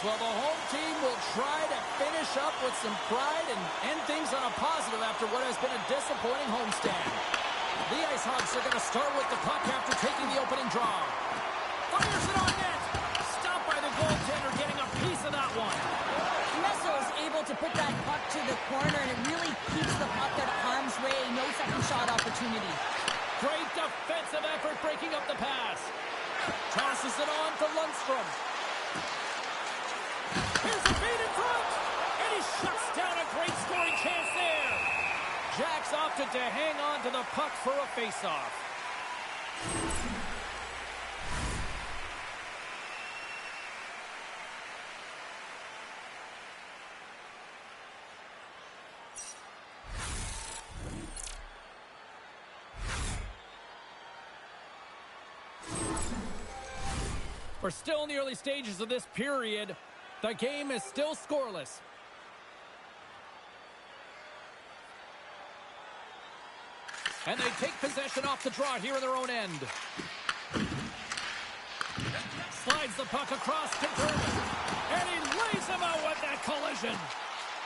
Well, the home team will try to finish up with some pride and end things on a positive after what has been a disappointing homestand. The Ice Hogs are going to start with the puck after taking the opening draw. Fires it on net. Stopped by the goaltender, getting a piece of that one. Meso is able to put that puck to the corner, and it really keeps the puck out of harm's way. No second shot opportunity. Great defensive effort breaking up the pass. Tosses it on to Lundstrom. Here's a feed in front. And he shuts down a great scoring chance there. Jacks opted to hang on to the puck for a face-off. We're still in the early stages of this period. The game is still scoreless. And they take possession off the draw here in their own end. Slides the puck across to Berman. And he lays him out with that collision.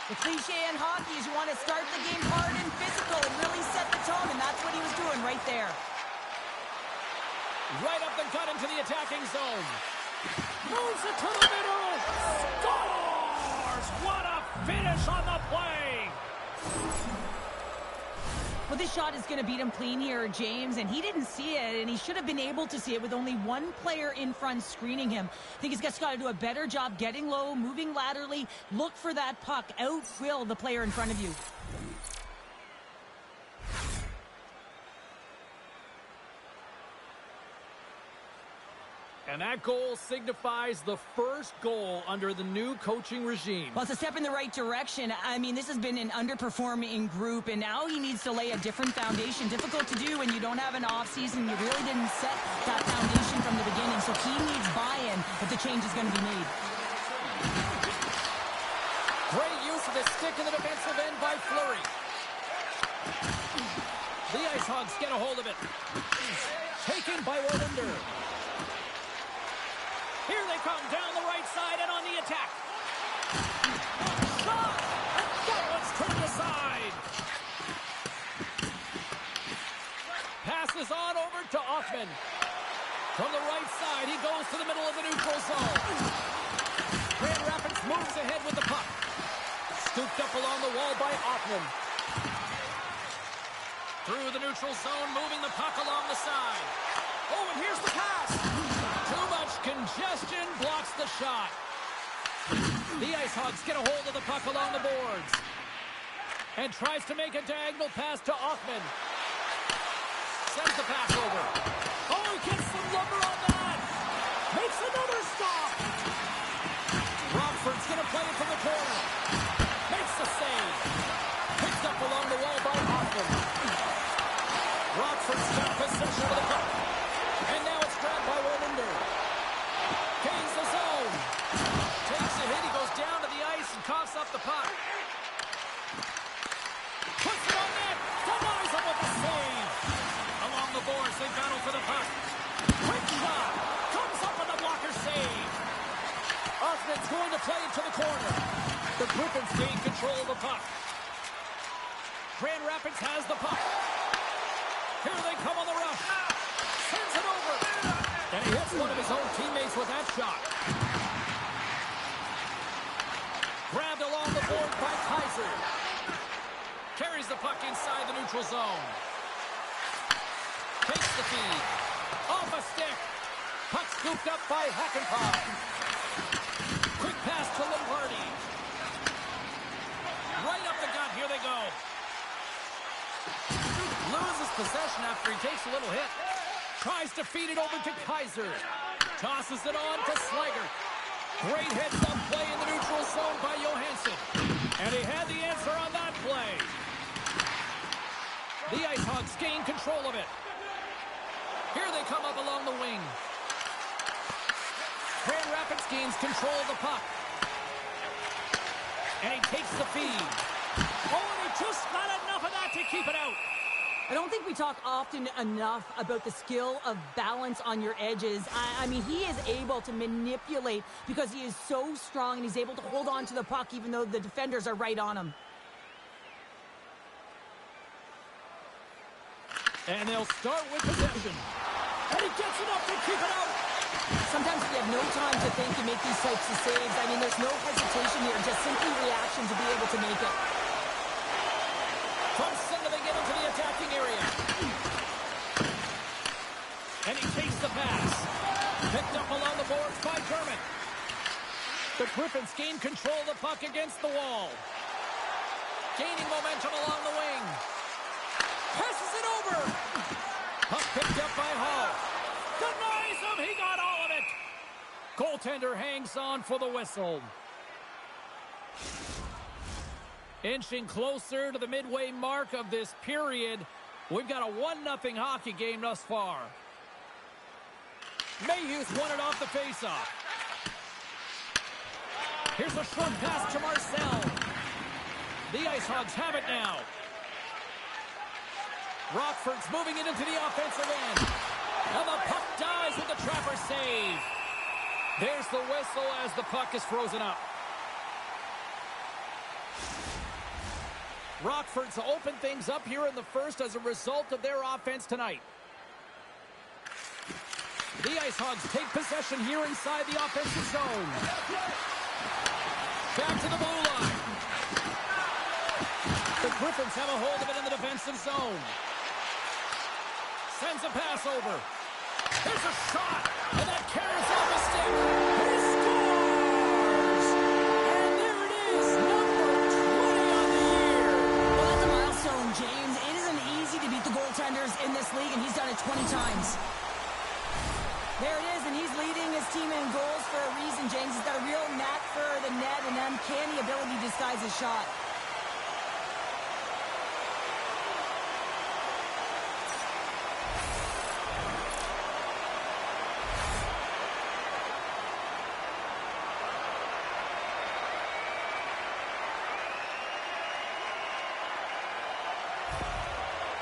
The cliche in hockey is you want to start the game hard and physical and really set the tone, and that's what he was doing right there. Right up the gut into the attacking zone. Moves it to the middle. Scores! What a finish on the play! Well, this shot is going to beat him clean here, James, and he didn't see it, and he should have been able to see it with only one player in front screening him. I think he's just got to do a better job getting low, moving laterally. Look for that puck. Out-will the player in front of you. And that goal signifies the first goal under the new coaching regime. Well, it's a step in the right direction. I mean, this has been an underperforming group, and now he needs to lay a different foundation. Difficult to do when you don't have an offseason. You really didn't set that foundation from the beginning, so he needs buy-in if the change is going to be made. Great use of the stick in the defensive end by Fleury. The Ice Hogs get a hold of it. Taken by Orlander. Here they come down the right side and on the attack. Shot! That one's turned aside. Passes on over to Offman. From the right side, he goes to the middle of the neutral zone. Grand Rapids moves ahead with the puck. Scooped up along the wall by Offman. Through the neutral zone, moving the puck along the side. Oh, and here's the pass. Too much congestion blocks the shot. The Ice Hogs get a hold of the puck along the boards. And tries to make a diagonal pass to Offman. Sends the pass over. Oh, he gets some lumber on that. Makes another stop. Rockford's going to play it from the corner. Makes the save. Picked up along the wall by Offman. Rockford's got possession of the puck. And now it's grabbed by Orlander. Gains the zone. Takes a hit. He goes down to the ice and coughs up the puck. Puts it on net. Denies him with the save. Along the boards, they battle for the puck. Quick shot. Comes up with a blocker save. Offman's going to play it to the corner. The Griffins gain control of the puck. Grand Rapids has the puck. Here they come on the rush. Sends it over. And he hits one of his own teammates with that shot. Grabbed along the board by Kaiser. Carries the puck inside the neutral zone. Takes the feed. Off a stick. Puck scooped up by Hackenpah. Quick pass to Lombardi. Right up the gut. Here they go. Loses possession after he takes a little hit. Tries to feed it over to Kaiser. Tosses it on to Slager. Great heads-up play in the neutral zone by Johansson. And he had the answer on that play. The Ice Hogs gain control of it. Here they come up along the wing. Grand Rapids gains control of the puck. And he takes the feed. Oh, and he just got enough of that to keep it out. I don't think we talk often enough about the skill of balance on your edges. I mean, he is able to manipulate because he is so strong and he's able to hold on to the puck even though the defenders are right on him. And they'll start with possession. And he gets enough to keep it out. Sometimes we have no time to think and make these types of saves. I mean, there's no hesitation here, just simply reaction to be able to make it. From center, they get into the attacking area. And he takes the pass. Picked up along the boards by German. The Griffins gain control of the puck against the wall. Gaining momentum along the wing. Passes it over. Puck picked up by Hall. Denies him. He got all of it. Goaltender hangs on for the whistle. Inching closer to the midway mark of this period. We've got a 1-0 hockey game thus far. Mayhew's won it off the faceoff. Here's a short pass to Marcel. The Ice Hogs have it now. Rockford's moving it into the offensive end. And the puck dies with the Trapper save. There's the whistle as the puck is frozen up. Rockford's opened things up here in the first as a result of their offense tonight. The Ice Hogs take possession here inside the offensive zone. Back to the blue line. The Griffins have a hold of it in the defensive zone. Sends a pass over. There's a shot, and that carries off a stick. He scores! And there it is, number 20 on the year. Well, that's a milestone, James. It isn't easy to beat the goaltenders in this league, and he's done it 20 times. There it is, and he's leading his team in goals for a reason, James. He's got a real knack for the net and uncanny ability to disguise his shot.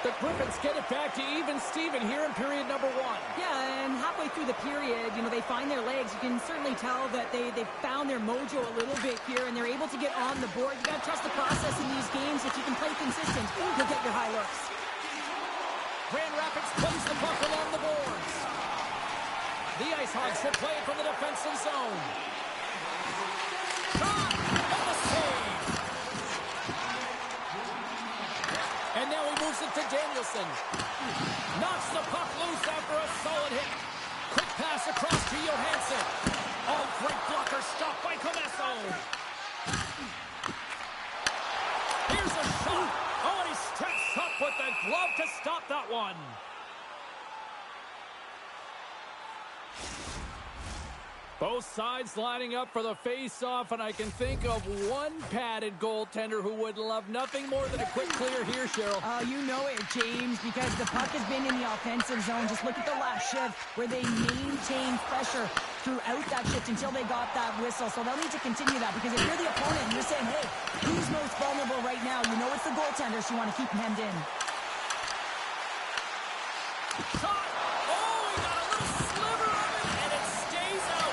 The Griffins get it back to even Steven here in period number 1. Yeah, and halfway through the period, they find their legs. You can certainly tell that they found their mojo a little bit here, and they're able to get on the board. You got to trust the process in these games. If you can play consistent, you'll get your high looks. Grand Rapids plays the puck along the boards. The Ice Hogs will play it from the defensive zone. Shot! And the save! And now he moves it to Danielson. Knocks the puck loose after a solid hit. Quick pass across to Johansson. Oh, great blocker stop by Comesso. Here's a shot. Oh, and he steps up with the glove to stop that one. Both sides lining up for the face-off, and I can think of one padded goaltender who would love nothing more than a quick clear here, Cheryl. You know it, James, because the puck has been in the offensive zone. Just look at the last shift where they maintained pressure throughout that shift until they got that whistle. So they'll need to continue that, because if you're the opponent and you're saying, hey, who's most vulnerable right now? You know it's the goaltenders. You want to keep them hemmed in. Shot! Oh, he got a little sliver of it, and it stays out.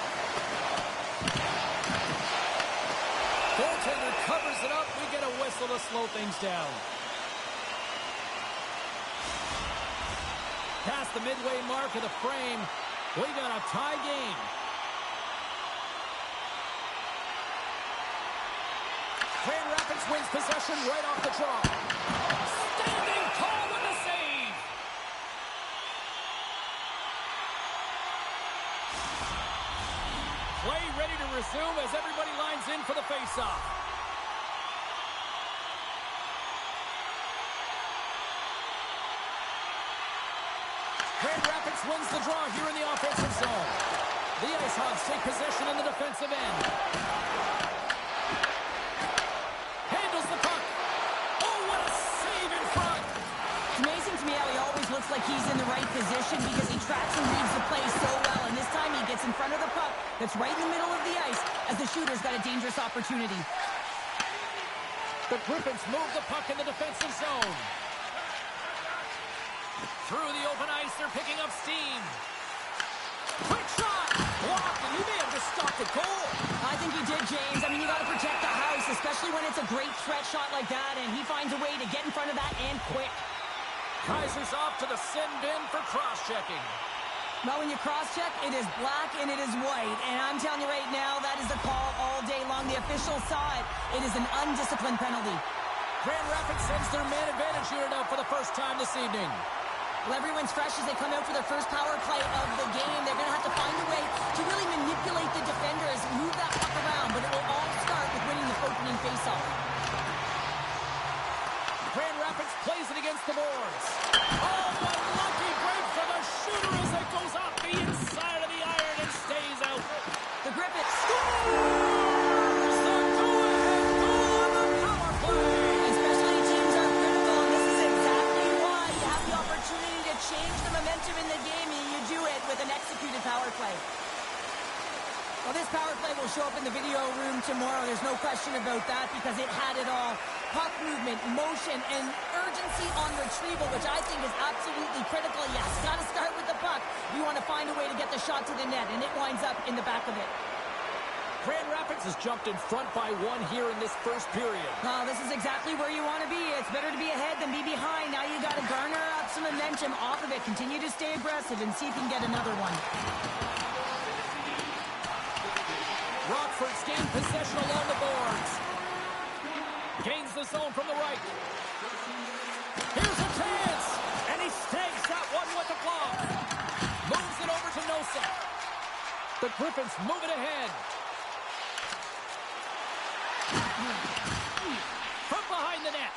Goaltender covers it up. We get a whistle to slow things down. Past the midway mark of the frame, we got a tie game. Grand Rapids wins possession right off the draw. Standing tall with the save. Play ready to resume as everybody lines in for the faceoff. Grand Rapids wins the draw here in the offensive zone. The Ice Hogs take possession in the defensive end. Handles the puck. Oh, what a save in front. It's amazing to me how he always looks like he's in the right position because he tracks and reads the play so well. And this time he gets in front of the puck that's right in the middle of the ice as the shooter's got a dangerous opportunity. The Griffins move the puck in the defensive zone. Through the open ice, they're picking up steam. Quick shot! Blocked, and he may have just stopped the goal. I think he did, James. I mean, you got to protect the house, especially when it's a great threat shot like that, and he finds a way to get in front of that and quick. Kaiser's off to the sin bin for cross-checking. Well, when you cross-check, it is black and it is white. And I'm telling you right now, that is the call all day long. The official saw it. It is an undisciplined penalty. Grand Rapids sends their man advantage unit out for the first time this evening. Well, everyone's fresh as they come out for their first power play of the game. They're going to have to find a way to really manipulate the defenders, move that puck around, but it will all start with winning the opening faceoff. Grand Rapids plays it against the boards. Oh, a lucky break for the shooter as it goes off the inside of the iron and stays out. The Griffins scores the go-ahead goal on the power play. And special teams are critical, and this is exactly why you have the opportunity to change the momentum in the game, and you do it with an executed power play. Well, this power play will show up in the video room tomorrow. There's no question about that because it had it all. Puck movement, motion, and urgency on retrieval, which I think is absolutely critical. Yes, got to start with the puck. You want to find a way to get the shot to the net, and it winds up in the back of it. Grand Rapids has jumped in front by one here in this first period. Oh, this is exactly where you want to be. It's better to be ahead than be behind. Now you got to garner up some momentum off of it. Continue to stay aggressive and see if you can get another one. Rockford's gained possession along the boards. Gains the zone from the right. Here's a chance! And he snags that one with the glove. Moves it over to Nosa. The Griffins move it ahead. From behind the net.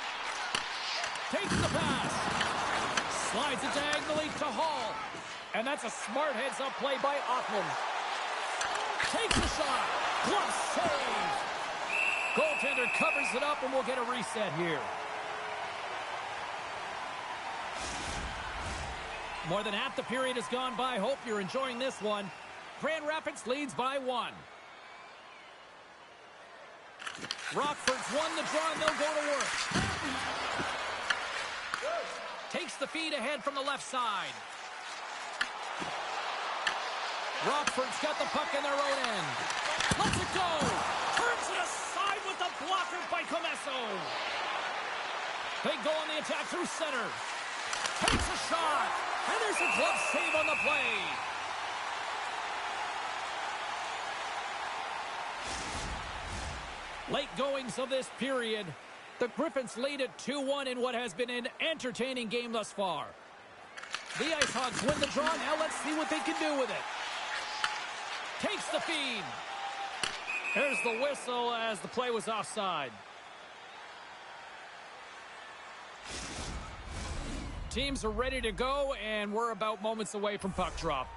Takes the pass. Slides it diagonally to Hall. And that's a smart heads-up play by Othman. Takes the shot. Glove save. Goaltender covers it up, and we'll get a reset here. More than half the period has gone by. Hope you're enjoying this one. Grand Rapids leads by 1. Rockford's won the draw, and they'll go to work. Takes the feed ahead from the left side. Rockford's got the puck in their own end. Lets it go. Turns it aside with the blocker by Comesso. They go on the attack through center. Takes a shot. And there's a glove save on the play. Late goings of this period. The Griffins lead at 2-1 in what has been an entertaining game thus far. The Ice Hogs win the draw. Now let's see what they can do with it. Takes the feed. There's the whistle as the play was offside. Teams are ready to go, and we're about moments away from puck drop.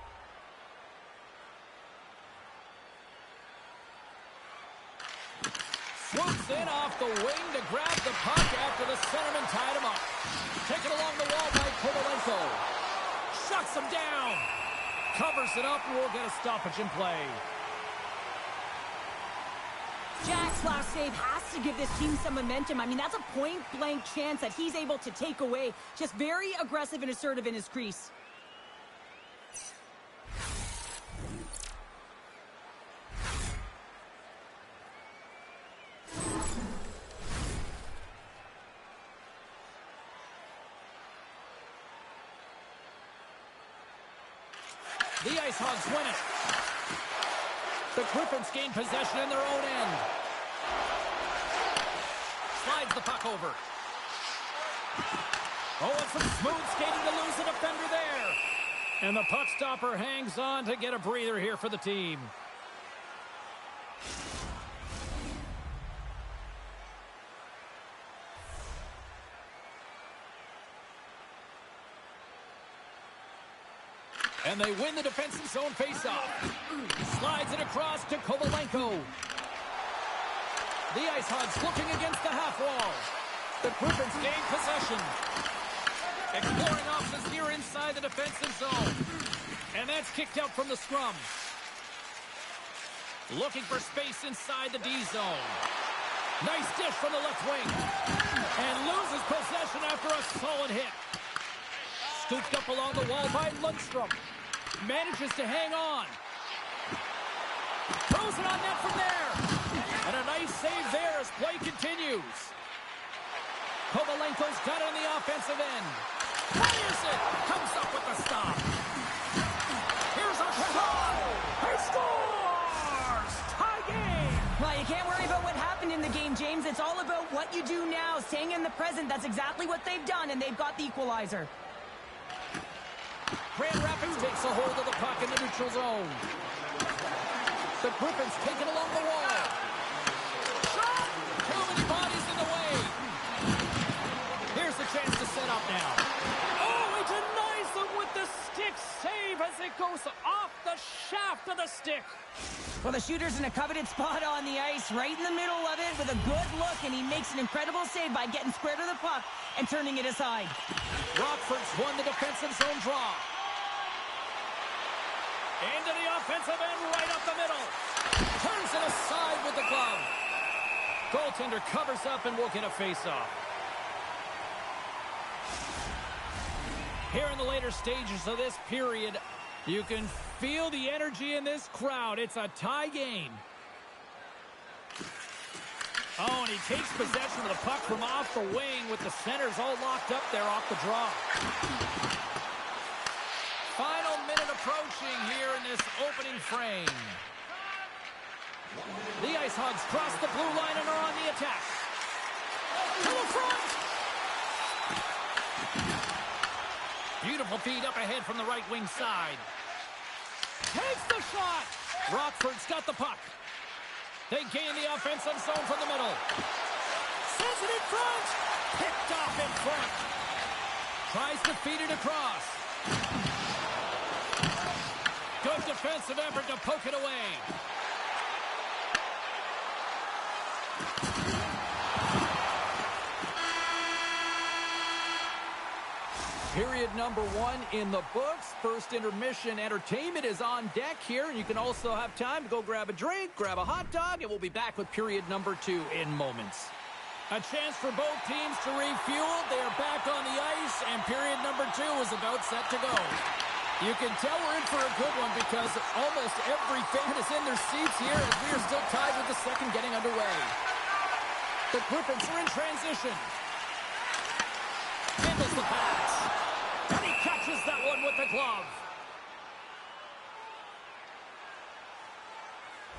Swoops in off the wing to grab the puck after the centerman tied him up. Taken along the wall by Kovalenko. Shuts him down. Covers it up, and we'll get a stoppage in play. Jack's last save has to give this team some momentum. I mean, that's a point-blank chance that he's able to take away. Just very aggressive and assertive in his crease. The Ice Hogs win it. The Griffins gain possession in their own end. Slides the puck over. Oh, and some smooth skating to lose a defender there. And the puck stopper hangs on to get a breather here for the team. And they win the defensive zone faceoff. Slides it across to Kovalenko. The Ice Hogs looking against the half wall. The Griffins gain possession. Exploring options here inside the defensive zone. And that's kicked out from the scrum. Looking for space inside the D zone. Nice dish from the left wing. And loses possession after a solid hit. Scooped up along the wall by Lundstrom. Manages to hang on. Throws it on net from there. And a nice save there as play continues. Kovalenko's got it on the offensive end. Fires it. Comes up with the stop. Here's a shot. He scores! Tie game. Well, you can't worry about what happened in the game, James. It's all about what you do now, staying in the present. That's exactly what they've done, and they've got the equalizer. Grand Rapids takes a hold of the puck in the neutral zone. The Griffins take it along the wall. Shot! Too many bodies in the way. Here's the chance to set up now. Oh, he denies them with the stick save as it goes off the shaft of the stick. Well, the shooter's in a coveted spot on the ice, right in the middle of it with a good look, and he makes an incredible save by getting square to the puck and turning it aside. Rockford's won the defensive zone draw. Into the offensive end, right up the middle. Turns it aside with the glove. Goaltender covers up and will get a face-off. Here in the later stages of this period, you can feel the energy in this crowd. It's a tie game. Oh, and he takes possession of the puck from off the wing with the centers all locked up there off the draw. Final minute approaching here in this opening frame. The Ice Hogs cross the blue line and are on the attack. To the front! Beautiful feed up ahead from the right wing side. Takes the shot! Rockford's got the puck. They gain the offensive zone from the middle. Sends it in front! Picked off in front. Tries to feed it across. Good defensive effort to poke it away. Period number 1 in the books. First intermission entertainment is on deck here. And you can also have time to go grab a drink, grab a hot dog, and we'll be back with period number 2 in moments. A chance for both teams to refuel. They are back on the ice, and period number 2 is about set to go. You can tell we're in for a good one because almost every fan is in their seats here as we are still tied with the second getting underway. The Griffins are in transition. Handles the pass. And he catches that one with the glove.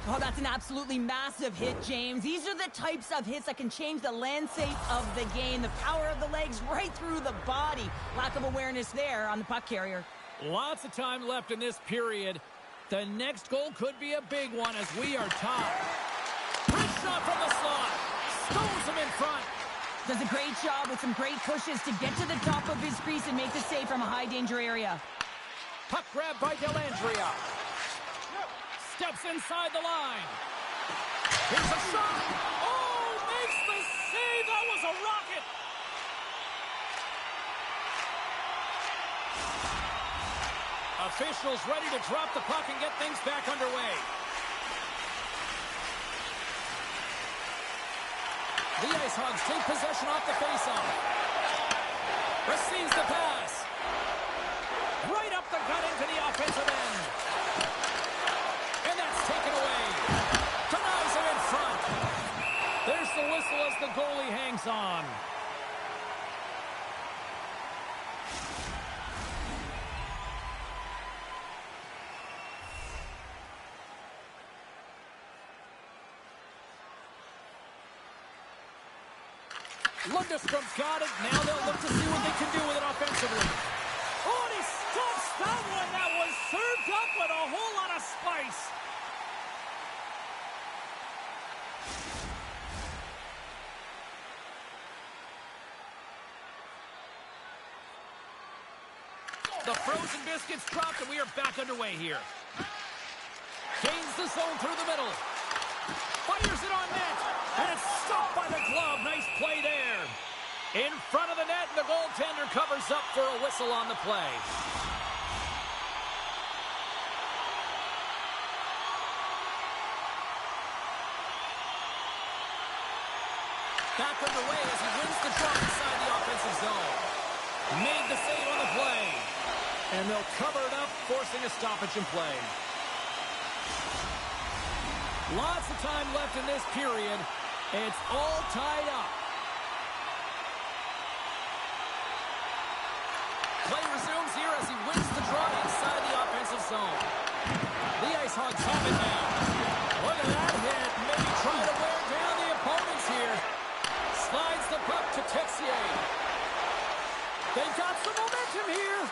Oh, that's an absolutely massive hit, James. These are the types of hits that can change the landscape of the game. The power of the legs right through the body. Lack of awareness there on the puck carrier. Lots of time left in this period. The next goal could be a big one as we are tied. Great shot from the slot. Stones him in front. Does a great job with some great pushes to get to the top of his crease and make the save from a high-danger area. Puck grab by Dellandrea. Steps inside the line. Here's a shot. Oh, makes the save. That was a rocket. Officials ready to drop the puck and get things back underway. The Ice Hogs take possession off the faceoff. Receives the pass. Right up the gut into the offensive end. And that's taken away. Denies him in front. There's the whistle as the goalie hangs on. Lundstrom's got it. Now they'll look to see what they can do with it offensively. Oh, and he stops that one. That was served up with a whole lot of spice. The frozen biscuits dropped, and we are back underway here. Gains the zone through the middle. Fires it on net. And it's stopped by the glove. Nice play there. In front of the net, and the goaltender covers up for a whistle on the play. Back underway as he wins the draw inside the offensive zone. Made the save on the play. And they'll cover it up, forcing a stoppage in play. Lots of time left in this period. It's all tied up. Play resumes here as he wins the draw inside the offensive zone. The Ice Hogs have it now. Look at that hit. Maybe try to wear down the opponents here. Slides the puck to Texier. They've got some momentum here.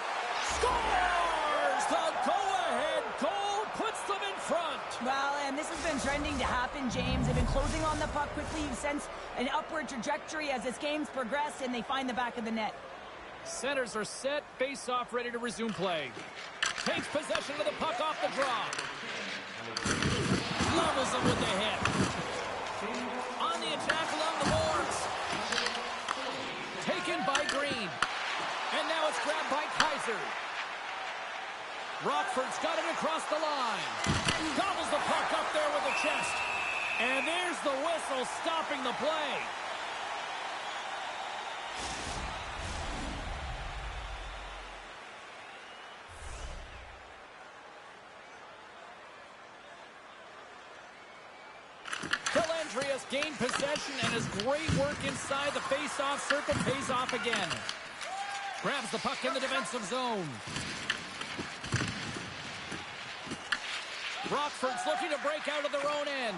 Scores! The go-ahead goal puts them in front. Well, and this has been trending to happen, James. They've been closing on the puck quickly. You sense an upward trajectory as this game's progressed, and they find the back of the net. Centers are set. Face-off ready to resume play. Takes possession of the puck off the draw. Levels them with the hit. On the attack along the boards. Taken by Green. And now it's grabbed by Kaiser. Rockford's got it across the line. Gobbles the puck up there with the chest. And there's the whistle stopping the play. Andreas gained possession, and his great work inside the face-off circle pays off again. Grabs the puck in the defensive zone. Rockford's looking to break out of their own end.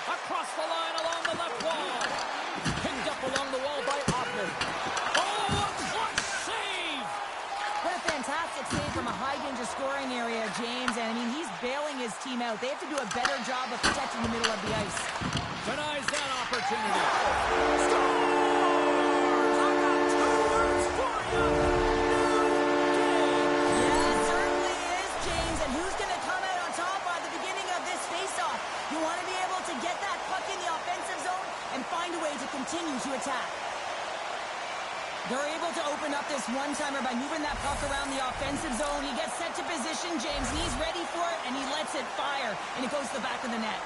Across the line along the left wall. Picked up along the wall by Ottman. Oh, a clutch save! What a fantastic save from a high-danger scoring area, James. And, I mean, he's bailing his team out. They have to do a better job of protecting the middle of the ice. Denies that opportunity. Scores! I got 2 words for you. Yeah, it certainly is, James. And who's going to come out on top by the beginning of this face-off? You want to be able to get that puck in the offensive zone and find a way to continue to attack. They're able to open up this one-timer by moving that puck around the offensive zone. He gets set to position, James, and he's ready for it, and he lets it fire, and it goes to the back of the net.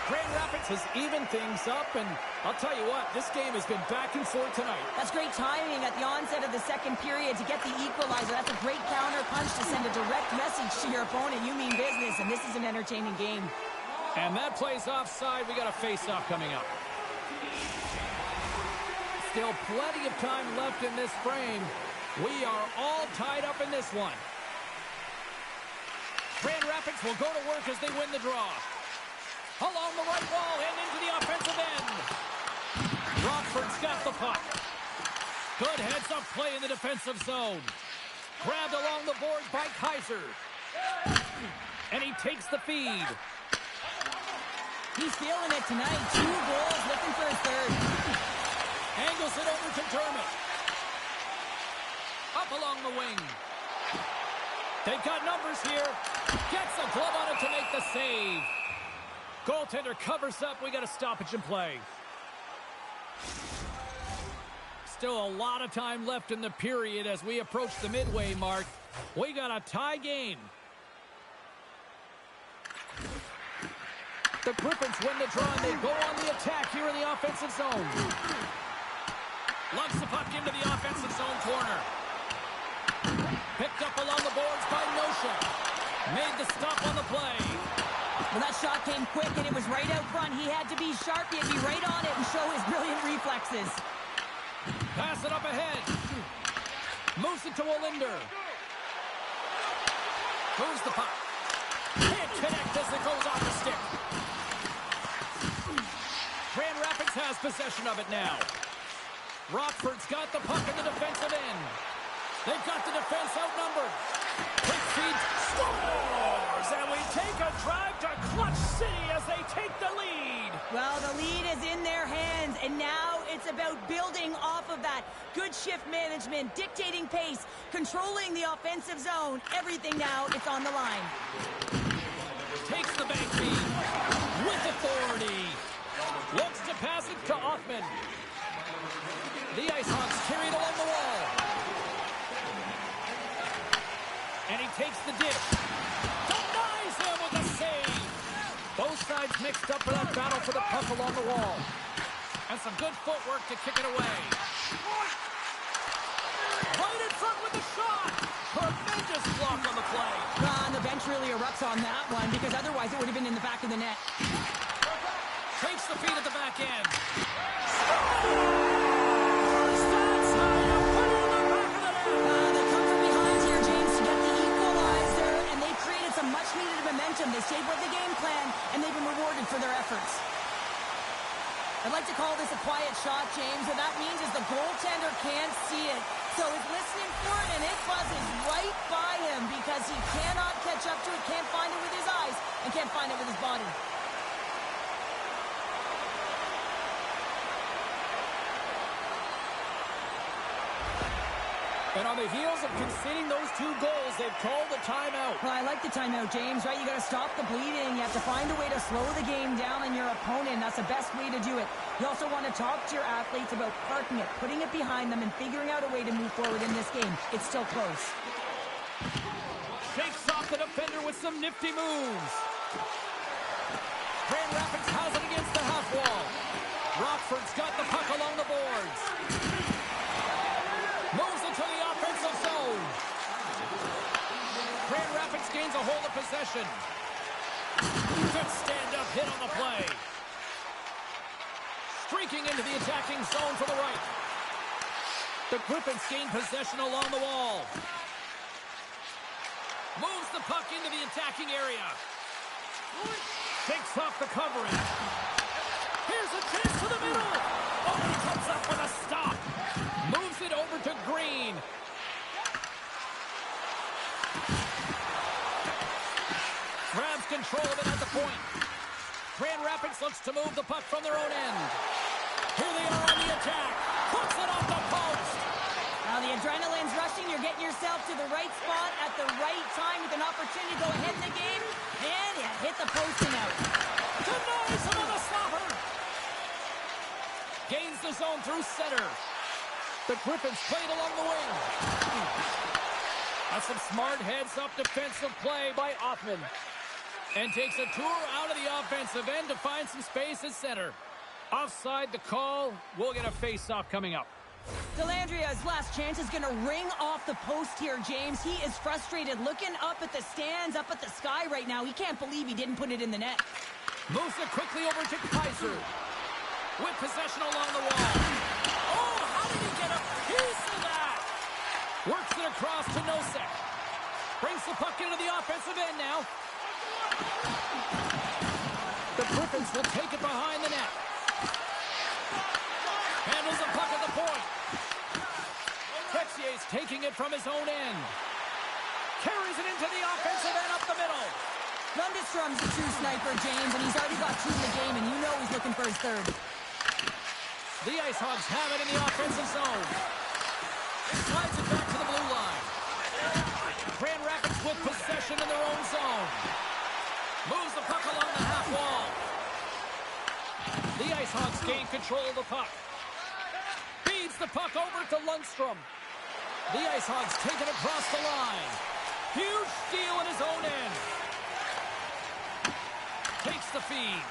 Grand Rapids has evened things up, and I'll tell you what, this game has been back and forth tonight. That's great timing at the onset of the second period to get the equalizer. That's a great counter punch to send a direct message to your opponent. You mean business, and this is an entertaining game. And that plays offside. We got a face-off coming up. Still plenty of time left in this frame. We are all tied up in this one. Grand Rapids will go to work as they win the draw. Along the right wall and into the offensive end. Rockford's got the puck. Good heads-up play in the defensive zone. Grabbed along the boards by Kaiser. And he takes the feed. He's feeling it tonight. 2 goals, looking for his third. Angles it over to Dermott. Up along the wing. They've got numbers here. Gets a glove on it to make the save. Goaltender covers up. We got a stoppage in play. Still a lot of time left in the period as we approach the midway mark. We got a tie game. The Griffins win the draw, and they go on the attack here in the offensive zone. Lugs the puck into the offensive zone corner. Picked up along the boards by Nosha. Made the stop on the play. Well, that shot came quick, and it was right out front. He had to be sharp. He had to be right on it and show his brilliant reflexes. Pass it up ahead. Moves it to Wallinder. Moves the puck. Can't connect as it goes off the stick. Grand Rapids has possession of it now. Rockford's got the puck in the defensive end. They've got the defense outnumbered. Quick feed. Scores! And we take a drive to Clutch City as they take the lead. Well, the lead is in their hands, and now it's about building off of that. Good shift management, dictating pace, controlling the offensive zone. Everything now, it's on the line. Takes the bank feed with authority. Looks to pass it to Othman. The Ice Hogs carried along the wall. And he takes the dish. Denies him with a save. Both sides sides mixed up for that battle for the puck along the wall. And some good footwork to kick it away. Right in front with the shot. Tremendous block on the play. And the bench really erupts on that one because otherwise it would have been in the back of the net. Takes the feed at the back end. They come from behind here, James, to get the equalizer, and they created some much-needed momentum. They stayed with the game plan, and they've been rewarded for their efforts. I'd like to call this a quiet shot, James. What that means is the goaltender can't see it. So he's listening for it, and it buzzes right by him because he cannot catch up to it, can't find it with his eyes, and can't find it with his body. And on the heels of conceding those 2 goals, they've called a timeout. Well, I like the timeout, James, right? You got to stop the bleeding. You have to find a way to slow the game down on your opponent. That's the best way to do it. You also want to talk to your athletes about parking it, putting it behind them, and figuring out a way to move forward in this game. It's still close. Shakes off the defender with some nifty moves. Grand Rapids has it against the half wall. Rockford's got the puck along the boards. Moves into the offensive zone. Grand Rapids gains a hold of possession. Good stand-up hit on the play. Streaking into the attacking zone to the right. The Griffins gain possession along the wall. Moves the puck into the attacking area. Takes off the covering. Here's a chance to the middle. Oh, he comes up with a stop. Moves it over to Green. Grabs control of it at the point. Grand Rapids looks to move the puck from their own end. Here they are on the attack. Puts it off the post. Now the adrenaline's rushing. You're getting yourself to the right spot at the right time with an opportunity to go ahead in the game. And you hit the posting out. Denies him on the stopper. Gains the zone through center. The Griffins played along the wing. That's some smart heads-up defensive play by Offman. And takes a tour out of the offensive end to find some space at center. Offside the call. We'll get a face-off coming up. Delandria's last chance is going to ring off the post here, James. He is frustrated, looking up at the stands, up at the sky right now. He can't believe he didn't put it in the net. Moves it quickly over to Kaiser. With possession along the wall. Oh, how did he get a piece of that? Works it across to Nosek. Brings the puck into the offensive end now. The Griffins will take it behind the net. Handles the puck at the point. Trexier's taking it from his own end. Carries it into the offensive end up the middle. Lundstrom's a true sniper, James, and he's already got 2 in the game, and you know he's looking for his 3rd. The Ice Hogs have it in the offensive zone. Slides it back to the blue line. Grand Rapids with possession in their own zone. Moves the puck along the half wall. The Ice Hogs gain control of the puck. Feeds the puck over to Lundstrom. The Ice Hogs take it across the line. Huge steal in his own end. Takes the feed.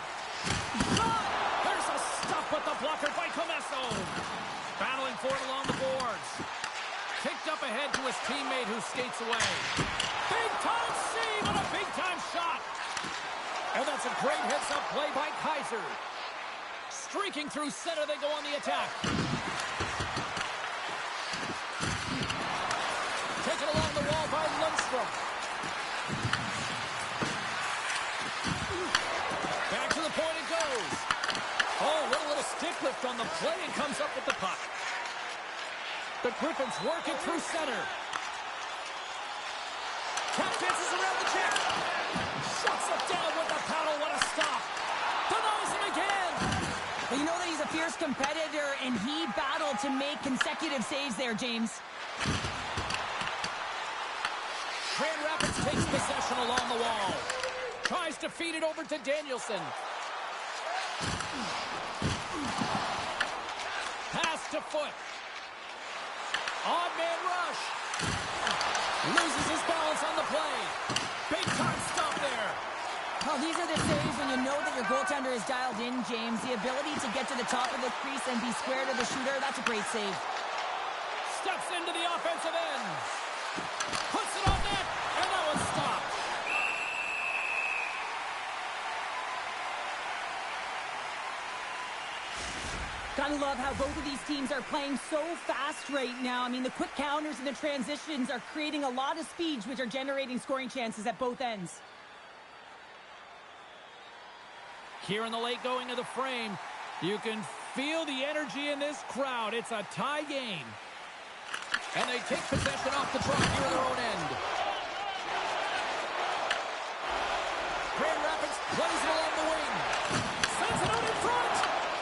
There's a stop with the blocker by Comesso. Battling for it along the boards. Kicked up ahead to his teammate who skates away. Big-time save and a big-time shot. And that's a great heads-up play by Kaiser. Streaking through center, they go on the attack. Taken along the wall by Lundstrom. Back to the point it goes. Oh, what a little stick lift on the play and comes up with the puck. The Griffins work it through center. Cat dances around the chair. Shuts it down with the paddle. What a stop. Denies him again. Well, you know that he's a fierce competitor, and he battled to make consecutive saves there, James. Grand Rapids takes possession along the wall. Tries to feed it over to Danielson. Pass to Foot. Odd man rush. Loses his balance on the play. Big time stop there. Well, these are the saves when you know that your goaltender is dialed in, James. The ability to get to the top of the crease and be square to the shooter, that's a great save. Steps into the offensive end. Puts it on net, and that was stopped. Gotta love how both of these teams are playing so fast right now. I mean, the quick counters and the transitions are creating a lot of speeds, which are generating scoring chances at both ends. Here in the late going of the frame, you can feel the energy in this crowd. It's a tie game. And they take possession off the draw here in their own end. Grand Rapids plays it along the wing. Sends it out in front.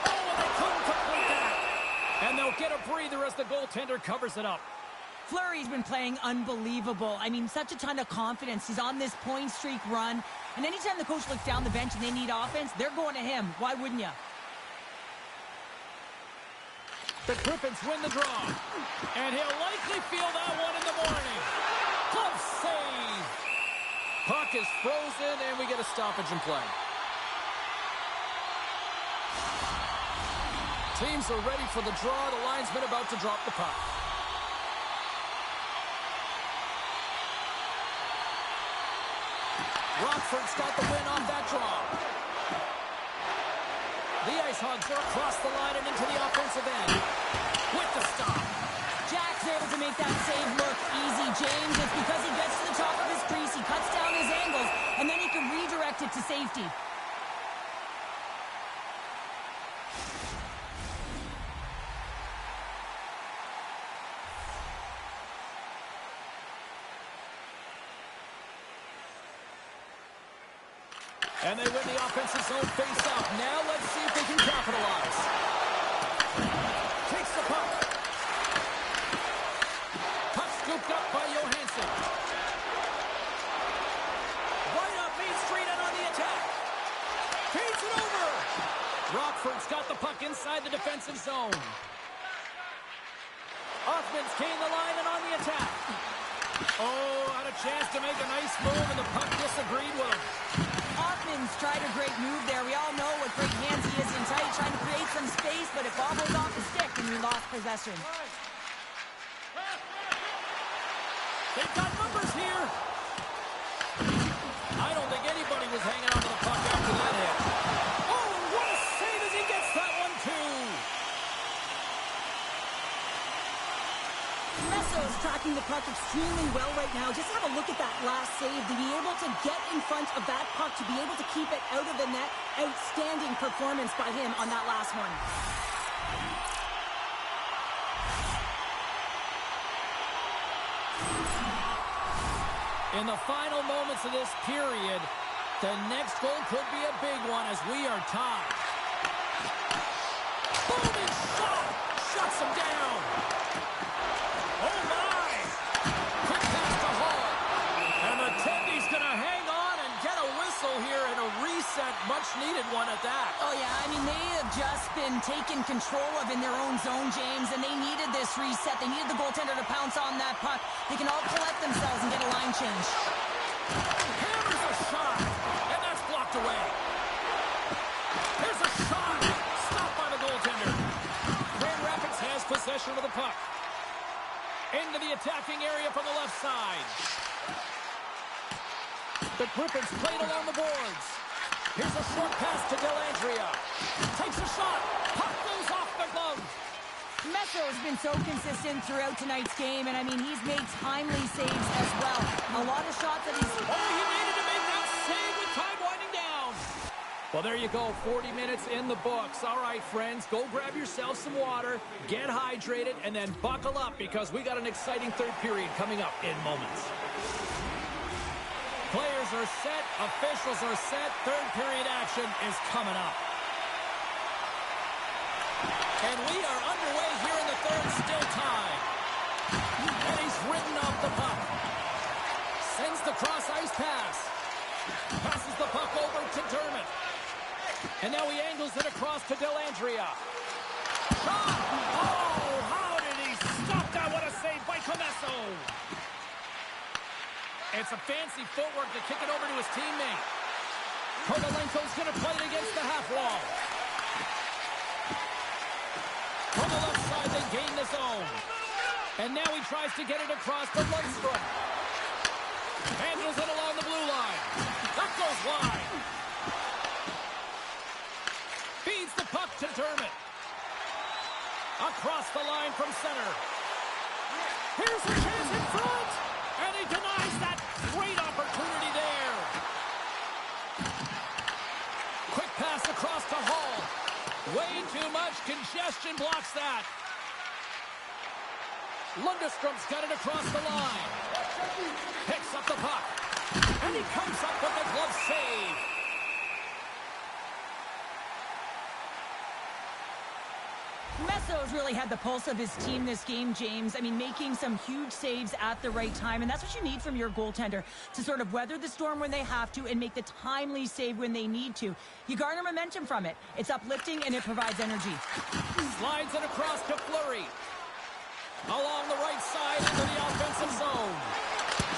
Oh, and they couldn't complete that. And they'll get a breather as the goaltender covers it up. Fleury's been playing unbelievable. I mean, such a ton of confidence. He's on this point streak run. And anytime the coach looks down the bench and they need offense, they're going to him. Why wouldn't you? The Griffins win the draw. And he'll likely feel that one in the morning. Glove save. Puck is frozen, and we get a stoppage in play. Teams are ready for the draw. The linesman about to drop the puck. Rockford's got the win off that draw. The Ice Hogs are across the line and into the offensive end. With the stop. Jack's able to make that save look easy, James. It's because he gets to the top of his crease, he cuts down his angles, and then he can redirect it to safety. And they win the offensive zone face-off. Now let's see if they can capitalize. Takes the puck. Puck scooped up by Johansson. Right up Main Street and on the attack. Feeds it over. Rockford's got the puck inside the defensive zone. Offman's gained the line and on the attack. Oh, had a chance to make a nice move, and the puck disagreed with him. Hoffman's tried a great move there. We all know what great hands he is in tight, trying to create some space, but it bobbled off the stick, and we lost possession. They've got numbers here. I don't think anybody was hanging on to the puck after that hit. Oh, what a save as he gets that one, too. Messo's tracking the puck extremely well right now. Just have a look at that last save. To be able to get in front of that puck, to be able to keep it out of the net, outstanding performance by him on that last one. In the final moments of this period, the next goal could be a big one as we are tied. Booming shot! Shuts him down! Oh my! Quick pass to Hall. And the Tendy's going to hang on and get a whistle here and a reset, much needed one at that. Oh yeah, I mean, they have just been taken control of in their own zone, James, and they needed this reset. They needed the goaltender to pounce on that puck. They can all collect themselves and get a line change. Hammers a shot, and that's blocked away. Here's a shot, stopped by the goaltender. Grand Rapids has possession of the puck. Into the attacking area from the left side. The Griffins played along the boards. Here's a short pass to Dellandrea. Takes a shot. Puck goes off the glove. Messo has been so consistent throughout tonight's game, and I mean, he's made timely saves as well. A lot of shots that he's... Oh, he needed to make that save with time winding down. Well, there you go. 40 minutes in the books. All right, friends, go grab yourself some water, get hydrated, and then buckle up because we got an exciting third period coming up in moments. Players are set, officials are set, third period action is coming up. And we are underway here in the third, still tied. And he's ridden off the puck. Sends the cross-ice pass. Passes the puck over to Dermott. And now he angles it across to Dellandrea. Shot! Oh, how did he stop that? What a save by Comesso. It's a fancy footwork to kick it over to his teammate. Kovalenko's going to play it against the half wall. From the left side, they gain the zone. And now he tries to get it across to Lundstrom. Handles it along the blue line. That goes wide. Feeds the puck to Dermott. Across the line from center. Here's a chance in front. And he denies that great opportunity there. Quick pass across to Hall. Way too much congestion blocks that. Lundstrom's got it across the line. Picks up the puck. And he comes up with the glove save. Messo's really had the pulse of his team this game, James. I mean, making some huge saves at the right time, and that's what you need from your goaltender, to sort of weather the storm when they have to and make the timely save when they need to. You garner momentum from it. It's uplifting, and it provides energy. Slides it across to Fleury. Along the right side into the offensive zone.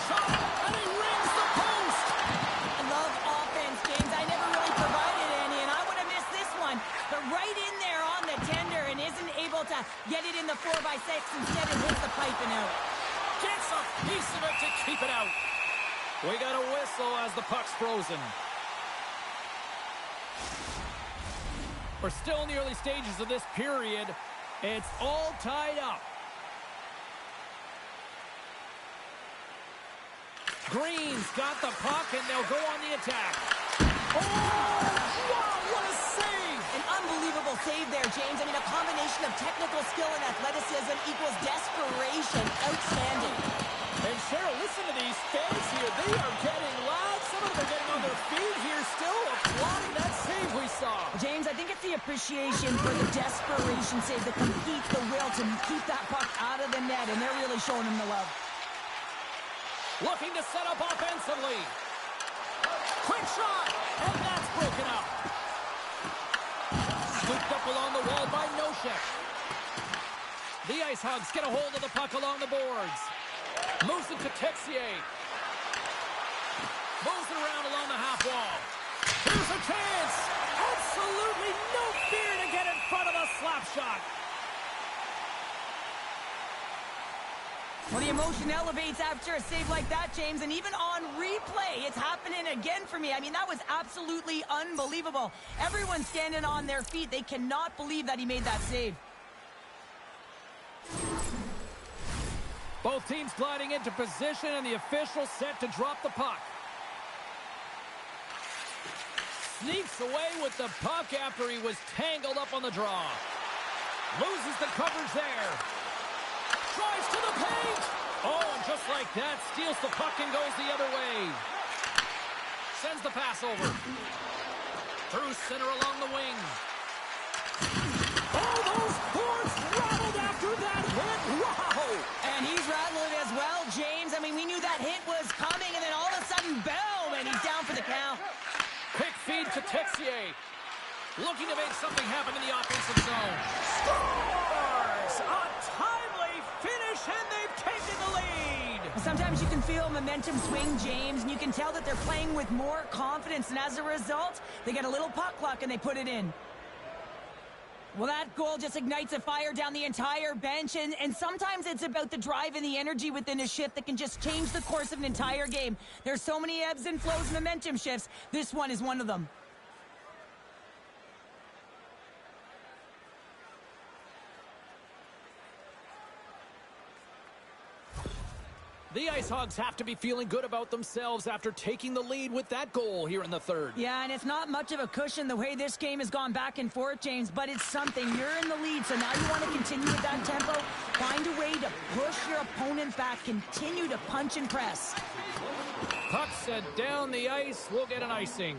Shot, and he rings the post! I love offense, James. I never really provided any, and I would have missed this one. But right in there on the tender and isn't able to get it in the 4x6. Instead, it hits the pipe and out. Gets a piece of it to keep it out. We got a whistle as the puck's frozen. We're still in the early stages of this period. It's all tied up. Green's got the puck, and they'll go on the attack. Oh, wow, what a save! An unbelievable save there, James. I mean, a combination of technical skill and athleticism equals desperation. Outstanding. And Cheryl, listen to these fans here. They are getting loud. Some of them are getting on their feet here, still applauding that save we saw. James, I think it's the appreciation for the desperation save, the compete, the will to keep that puck out of the net, and they're really showing him the love. Looking to set up offensively. Quick shot, and that's broken up. Scooped up along the wall by Nosek. The Ice Hogs get a hold of the puck along the boards. Moves it to Texier. Moves it around along the half wall. Here's a chance. Absolutely no fear to get in front of a slap shot. Well, the emotion elevates after a save like that, James, and even on replay, it's happening again for me. I mean, that was absolutely unbelievable. Everyone's standing on their feet. They cannot believe that he made that save. Both teams gliding into position, and the official set to drop the puck. Sneaks away with the puck after he was tangled up on the draw. Loses the coverage there. Drives to the paint. Oh, and just like that, steals the puck and goes the other way. Sends the pass over. Through center along the wing. Oh, those boards rattled after that hit. Wow. And he's rattling as well, James. I mean, we knew that hit was coming, and then all of a sudden, boom, and he's down for the count. Quick feed to Texier. Looking to make something happen in the offensive zone. Scores! A timely finish, and they've taken the lead. Sometimes you can feel momentum swing, James, and you can tell that they're playing with more confidence, and as a result, they get a little puck luck and they put it in. Well, that goal just ignites a fire down the entire bench, and sometimes it's about the drive and the energy within a shift that can just change the course of an entire game. There's so many ebbs and flows, momentum shifts. This one is one of them. The Ice Hogs have to be feeling good about themselves after taking the lead with that goal here in the third. Yeah, and it's not much of a cushion the way this game has gone back and forth, James, but it's something. You're in the lead, so now you want to continue with that tempo. Find a way to push your opponent back. Continue to punch and press. Puck set down the ice. We'll get an icing.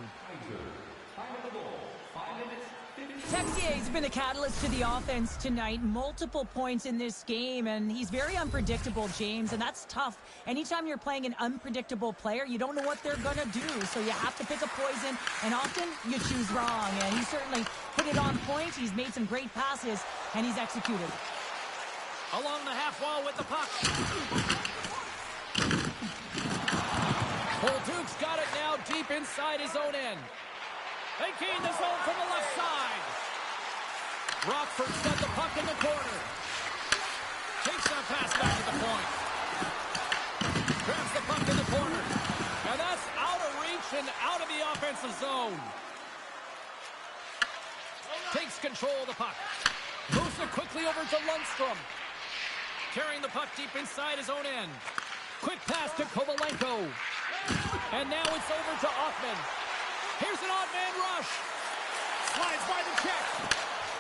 Texier's been a catalyst to the offense tonight. Multiple points in this game, and he's very unpredictable, James, and that's tough. Anytime you're playing an unpredictable player, you don't know what they're going to do, so you have to pick a poison, and often you choose wrong, and he certainly put it on point. He's made some great passes, and he's executed. Along the half wall with the puck. Duke's got it now deep inside his own end. They gain the zone from the left side. Rockford set the puck in the corner. Takes that pass back to the point. Grabs the puck in the corner. And that's out of reach and out of the offensive zone. Takes control of the puck. Moves it quickly over to Lundstrom. Carrying the puck deep inside his own end. Quick pass to Kovalenko. And now it's over to Offman. Here's an odd man rush. Slides by the check.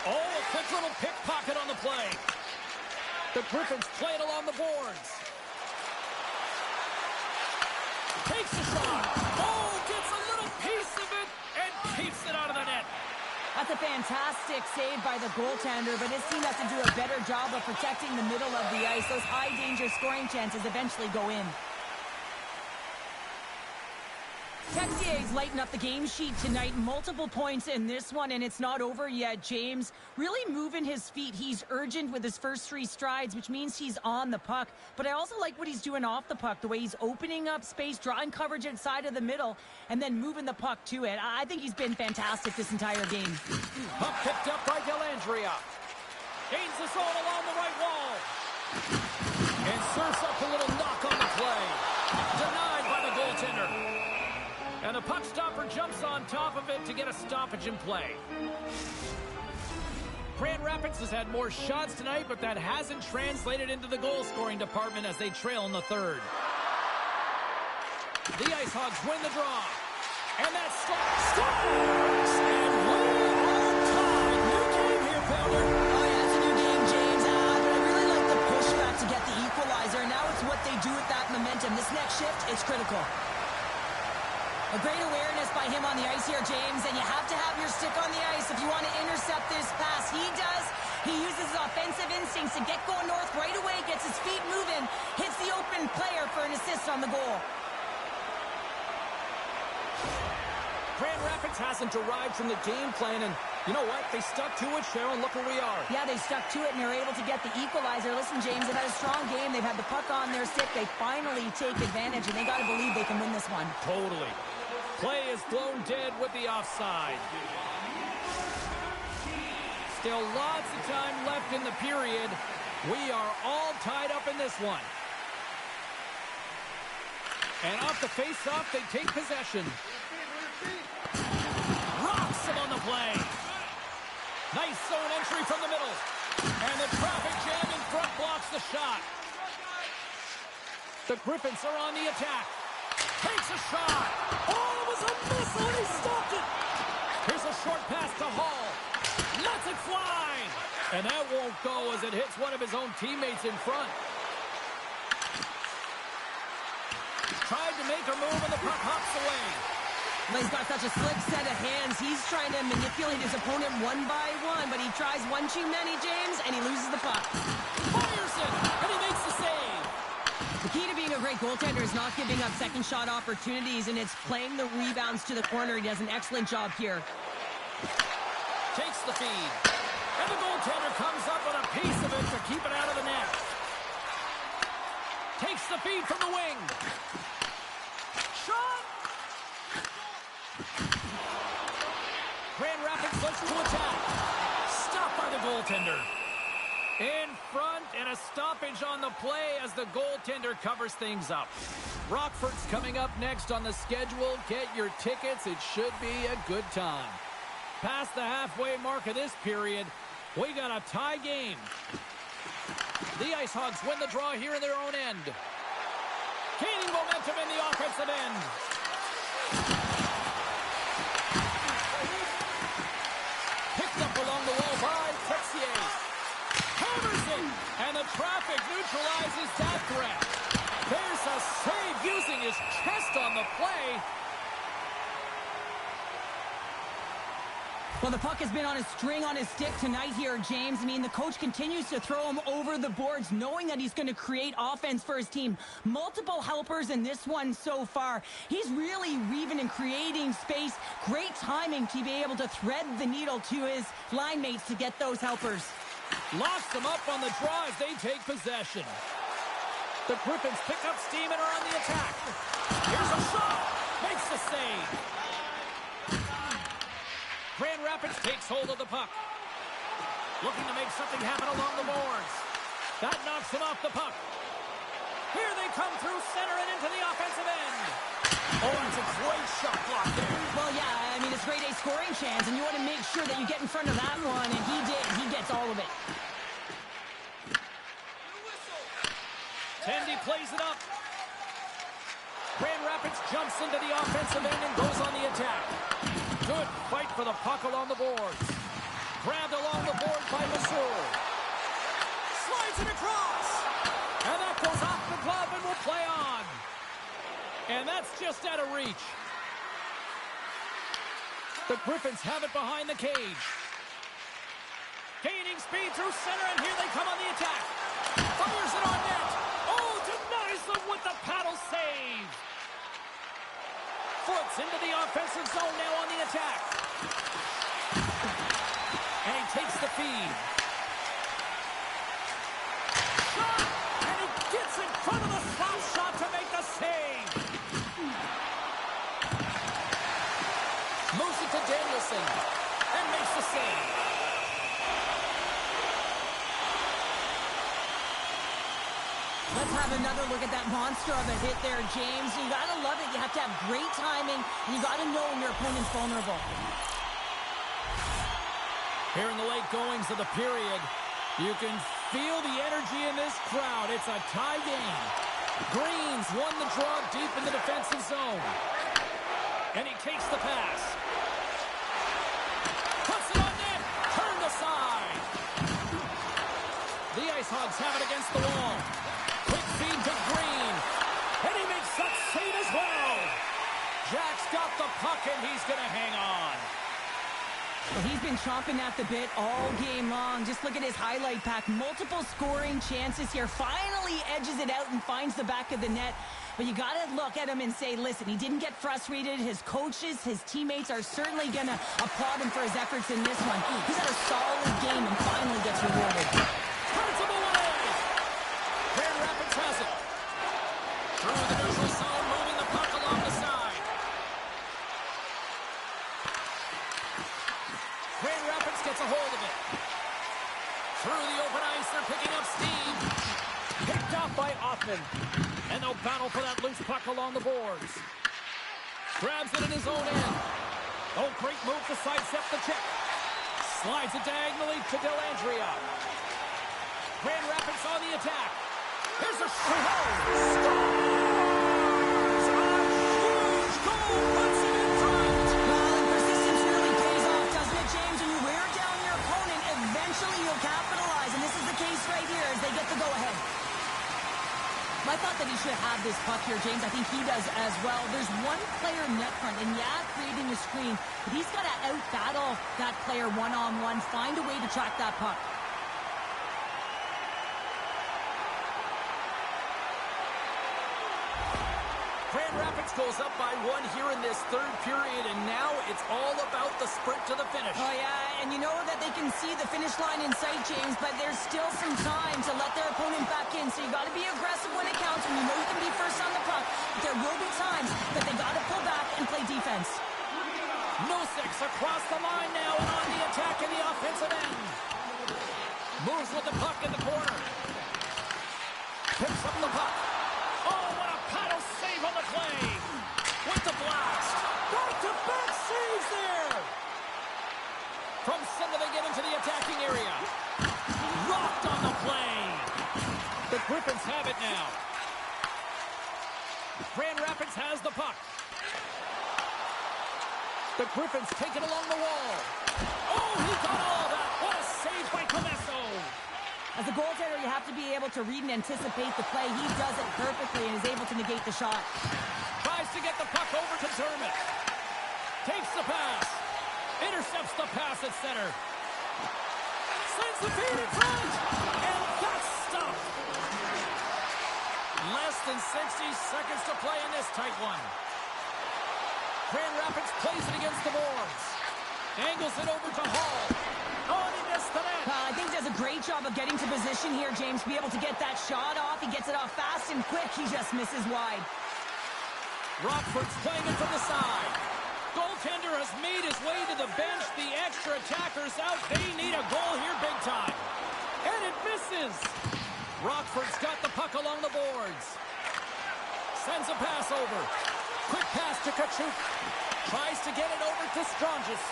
Oh, a quick little pickpocket on the play. The Griffins play it along the boards. Takes a shot. Oh, gets a little piece of it and keeps it out of the net. That's a fantastic save by the goaltender, but his team has to do a better job of protecting the middle of the ice. Those high-danger scoring chances eventually go in. Texier's lighting up the game sheet tonight. Multiple points in this one, and it's not over yet. James really moving his feet. He's urgent with his first 3 strides, which means he's on the puck. But I also like what he's doing off the puck, the way he's opening up space, drawing coverage inside of the middle, and then moving the puck to it. I think he's been fantastic this entire game. Puck picked up by Dellandrea. Gains the zone along the right wall. And serves up a little knock on the play. Denied by the goaltender. And the puck stopper jumps on top of it to get a stoppage in play. Grand Rapids has had more shots tonight, but that hasn't translated into the goal-scoring department as they trail in the third. The Ice Hogs win the draw. And that scores! And we are tied. New game here, Pounder. Oh, yeah, it's a new game, James. But I really like the pushback to get the equalizer. And now it's what they do with that momentum. This next shift is critical. A great awareness by him on the ice here, James, and you have to have your stick on the ice if you want to intercept this pass. He does. He uses his offensive instincts to get going north right away, gets his feet moving, hits the open player for an assist on the goal. Grand Rapids hasn't arrived from the game plan, and you know what? They stuck to it, Sharon. Look where we are. Yeah, they stuck to it, and they're able to get the equalizer. Listen, James, they've had a strong game. They've had the puck on their stick. They finally take advantage, and they got to believe they can win this one. Totally. Play is blown dead with the offside. Still lots of time left in the period. We are all tied up in this one. And off the face-off, they take possession. Rocks him on the play. Nice zone entry from the middle. And the traffic jam in front blocks the shot. The Griffins are on the attack. Takes a shot. Oh, it was a missile, and he stopped it. Here's a short pass to Hall. Lets it fly. And that won't go as it hits one of his own teammates in front. Tried to make a move, and the puck hops away. Well, he's got such a slick set of hands. He's trying to manipulate his opponent one by one, but he tries one too many, James, and he loses the puck. Fires it, and he makes the save. The key to being a great goaltender is not giving up second shot opportunities, and it's playing the rebounds to the corner. He does an excellent job here. Takes the feed. And the goaltender comes up with a piece of it to keep it out of the net. Takes the feed from the wing. Shot! Grand Rapids looks to attack. Stopped by the goaltender. In front, and a stoppage on the play as the goaltender covers things up. Rockford's coming up next on the schedule. Get your tickets. It should be a good time. Past the halfway mark of this period, we got a tie game. The Ice Hogs win the draw here in their own end. Gaining momentum in the offensive end. Picked up along the wall by Texier. Hammers it, and the traffic neutralizes that threat. There's a save using his chest on the play. Well, the puck has been on a string on his stick tonight here, James. I mean, the coach continues to throw him over the boards, knowing that he's going to create offense for his team. Multiple helpers in this one so far. He's really weaving and creating space. Great timing to be able to thread the needle to his line mates to get those helpers. Locks them up on the draw as they take possession. The Griffins pick up steam and are on the attack. Here's a shot. Makes the save. Rapids takes hold of the puck. Looking to make something happen along the boards. That knocks him off the puck. Here they come through center and into the offensive end. Oh, that's a great shot block there. Well, yeah, I mean, it's grade A scoring chance, and you want to make sure that you get in front of that one, and he did. He gets all of it. Tandy plays it up. Grand Rapids jumps into the offensive end and goes on the attack. Good fight for the puck along the boards. Grabbed along the board by Masur. Slides it across. And that goes off the glove and will play on. And that's just out of reach. The Griffins have it behind the cage. Gaining speed through center, and here they come on the attack. Fires it on net. Oh, denies them with the paddle save. Foots into the offensive zone now on the attack. And he takes the feed. Shot! And he gets in front of the slap shot to make the save. Moves it to Danielson. And makes the save. Let's have another look at that monster of a hit there, James. You got to love it. You have to have great timing, and you got to know when your opponent's vulnerable. Here in the late goings of the period, you can feel the energy in this crowd. It's a tie game. Greens won the draw deep in the defensive zone. And he takes the pass. Puts it on net. Turned aside. The Ice Hogs have it against the wall. Quick feed to Green. And he makes that save as well. Jack's got the puck, and he's going to hang on. Well, he's been chomping at the bit all game long. Just look at his highlight pack. Multiple scoring chances here. Finally edges it out and finds the back of the net. But you got to look at him and say, listen, he didn't get frustrated. His coaches, his teammates are certainly going to applaud him for his efforts in this one. He's had a solid game and finally gets rewarded. Turns him away. Grand Rapids has it. Through the neutral zone, moving the puck along the side. Grand Rapids gets a hold of it. Through the open ice, they're picking up steam. Picked off by Offman. And they'll battle for that loose puck along the boards. Grabs it in his own end. Oh, great move to sidestep the check. Slides it diagonally to Dellandrea. Grand Rapids on the attack. Here's a shot. Scores! A huge goal puts it in front. Well, and persistence really pays off, doesn't it, James? When you wear down your opponent, eventually you'll capitalize. And this is the case right here as they get the go-ahead. I thought that he should have this puck here, James. I think he does as well. There's one player net front, and yeah, creating the screen, but he's got to out-battle that player one-on-one, find a way to track that puck. Grand Rapids goes up by one here in this third period, and now it's all about the sprint to the finish. Oh, yeah, and you know that they can see the finish line in sight, James, but there's still some time to let their opponent back in, so you got to be aggressive when it counts, and you know you can be first on the puck, but there will be times that they got to pull back and play defense. Nosek across the line now and on the attack in the offensive end. Moves with the puck in the corner. Picks up the puck. Oh, what a paddle save on the play. With the blast. Back-to-back saves there. From center they get into the attacking area. Rocked on the play. The Griffins have it now. Grand Rapids has the puck. The Griffins take it along the wall. Oh, he got all that. What a save by Comesso. As a goaltender, you have to be able to read and anticipate the play. He does it perfectly and is able to negate the shot. Tries to get the puck over to Dermott. Takes the pass. Intercepts the pass at center. Sends the feed in front. And that's stopped. Less than 60 seconds to play in this tight one. Grand Rapids plays it against the boards. Angles it over to Hall. Oh, he missed the net. I think he does a great job of getting to position here, James, to be able to get that shot off. He gets it off fast and quick. He just misses wide. Rockford's playing it from the side. Goaltender has made his way to the bench. The extra attackers out. They need a goal here big time. And it misses. Rockford's got the puck along the boards. Sends a pass over. Quick pass to Kachuk. Tries to get it over to Strongis.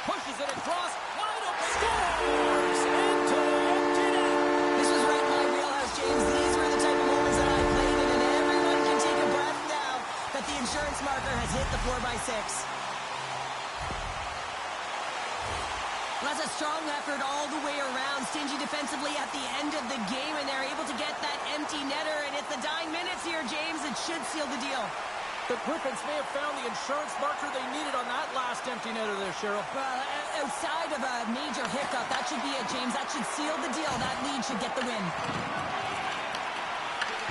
Pushes it across. Wide open. Scores! Into the empty net. This was right in my wheelhouse, James. These were the type of moments that I played in, and everyone can take a breath now that the insurance marker has hit the 4x6. Well, that's a strong effort all the way around. Stingy defensively at the end of the game, and they're able to get that empty netter, and it's the dying minutes here, James. It should seal the deal. The Griffins may have found the insurance marker they needed on that last empty netter there, Cheryl. Well, outside of a major hiccup, that should be it, James. That should seal the deal. That lead should get the win.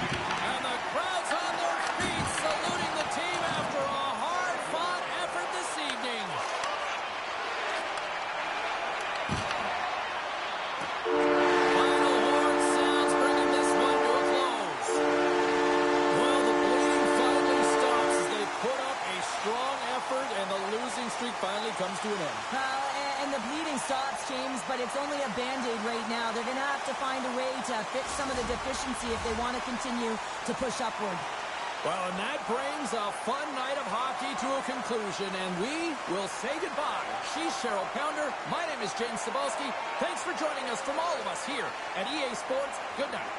And the crowd's on their feet, saluting the team after a hard-fought effort this evening. Final horn sounds, bringing this one to a close. Well, the bleeding finally stops as they put up a strong effort, and the losing streak finally comes to an end. And the bleeding stops, James, but it's only a Band-Aid right now. They're going to have to find a way to fix some of the deficiency if they want to continue to push upward. Well, and that brings a fun night of hockey to a conclusion, and we will say goodbye. She's Cheryl Pounder. My name is James Cebulski. Thanks for joining us from all of us here at EA Sports. Good night.